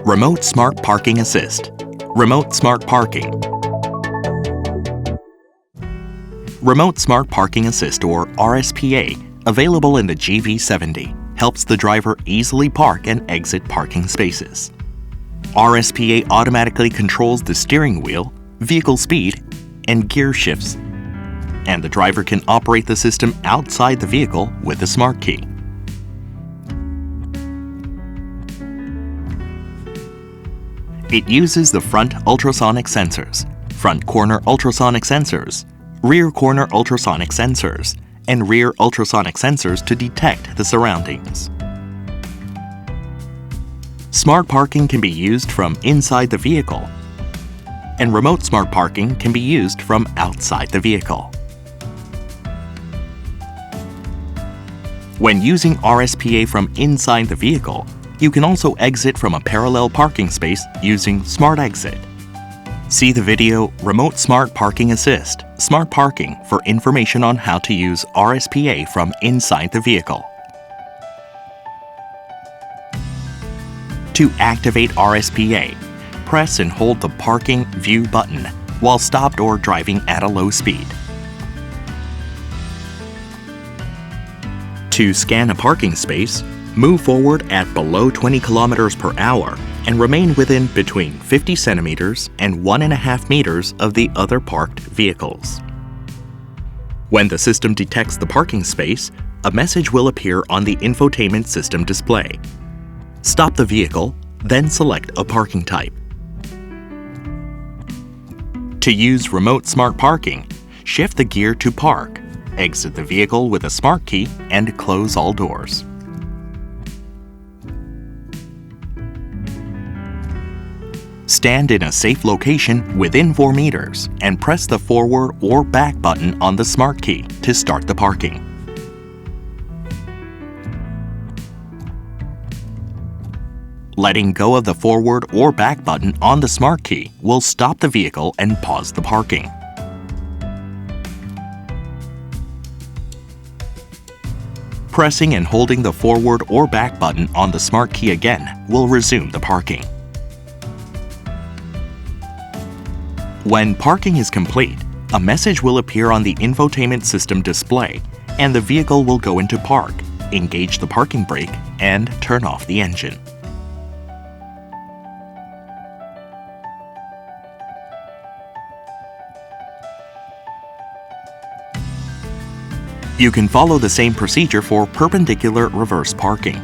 Remote Smart Parking Assist. Remote Smart Parking. Remote Smart Parking Assist, or RSPA, available in the GV70, helps the driver easily park and exit parking spaces. RSPA automatically controls the steering wheel, vehicle speed, and gear shifts, and the driver can operate the system outside the vehicle with a smart key. It uses the front ultrasonic sensors, front corner ultrasonic sensors, rear corner ultrasonic sensors, and rear ultrasonic sensors to detect the surroundings. Smart parking can be used from inside the vehicle, and remote smart parking can be used from outside the vehicle. When using RSPA from inside the vehicle, you can also exit from a parallel parking space using Smart Exit. See the video Remote Smart Parking Assist, Smart Parking for information on how to use RSPA from inside the vehicle. To activate RSPA, press and hold the Parking View button while stopped or driving at a low speed. To scan a parking space, move forward at below 20 kilometers per hour and remain within between 50 centimeters and 1.5 meters of the other parked vehicles. When the system detects the parking space, a message will appear on the infotainment system display. Stop the vehicle, then select a parking type. To use Remote Smart Parking, shift the gear to Park, exit the vehicle with a smart key, and close all doors. Stand in a safe location within 4 meters and press the forward or back button on the smart key to start the parking. Letting go of the forward or back button on the smart key will stop the vehicle and pause the parking. Pressing and holding the forward or back button on the smart key again will resume the parking. When parking is complete, a message will appear on the infotainment system display, and the vehicle will go into park, engage the parking brake, and turn off the engine. You can follow the same procedure for perpendicular reverse parking.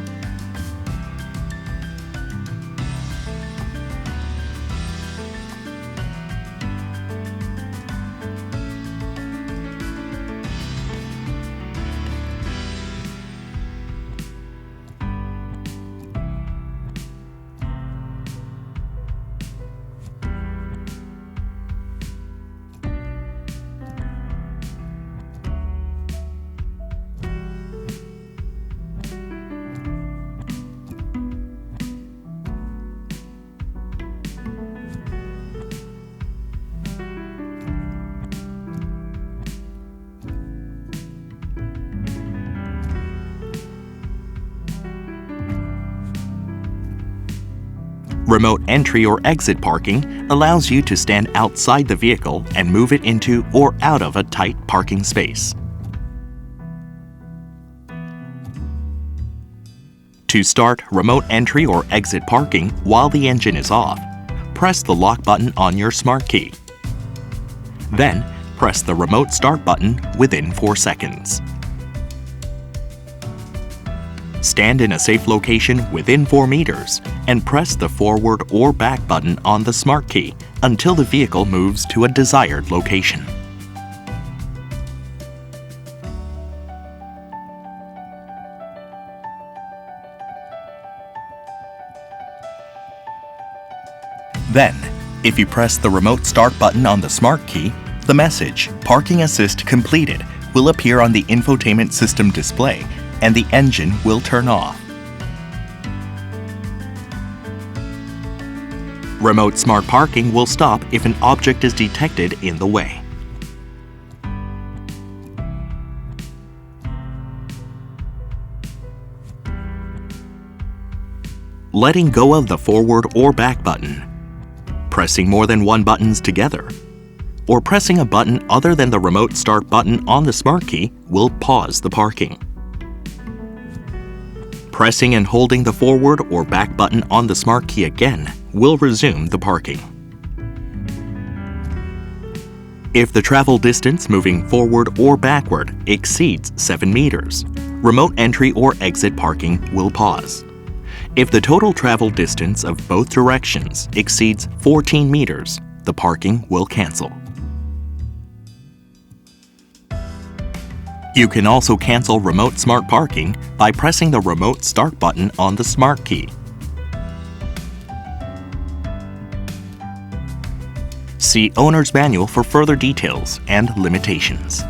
Remote entry or exit parking allows you to stand outside the vehicle and move it into or out of a tight parking space. To start remote entry or exit parking while the engine is off, press the lock button on your smart key. Then, press the remote start button within 4 seconds. Stand in a safe location within 4 meters and press the forward or back button on the smart key until the vehicle moves to a desired location. Then, if you press the remote start button on the smart key, the message, Parking Assist Completed, will appear on the infotainment system display and the engine will turn off. Remote Smart Parking will stop if an object is detected in the way. letting go of the forward or back button, pressing more than one buttons together, or pressing a button other than the remote start button on the smart key will pause the parking. Pressing and holding the forward or back button on the smart key again will resume the parking. If the travel distance moving forward or backward exceeds 7 meters, remote entry or exit parking will pause. If the total travel distance of both directions exceeds 14 meters, the parking will cancel. You can also cancel remote smart parking by pressing the remote start button on the smart key. See Owner's Manual for further details and limitations.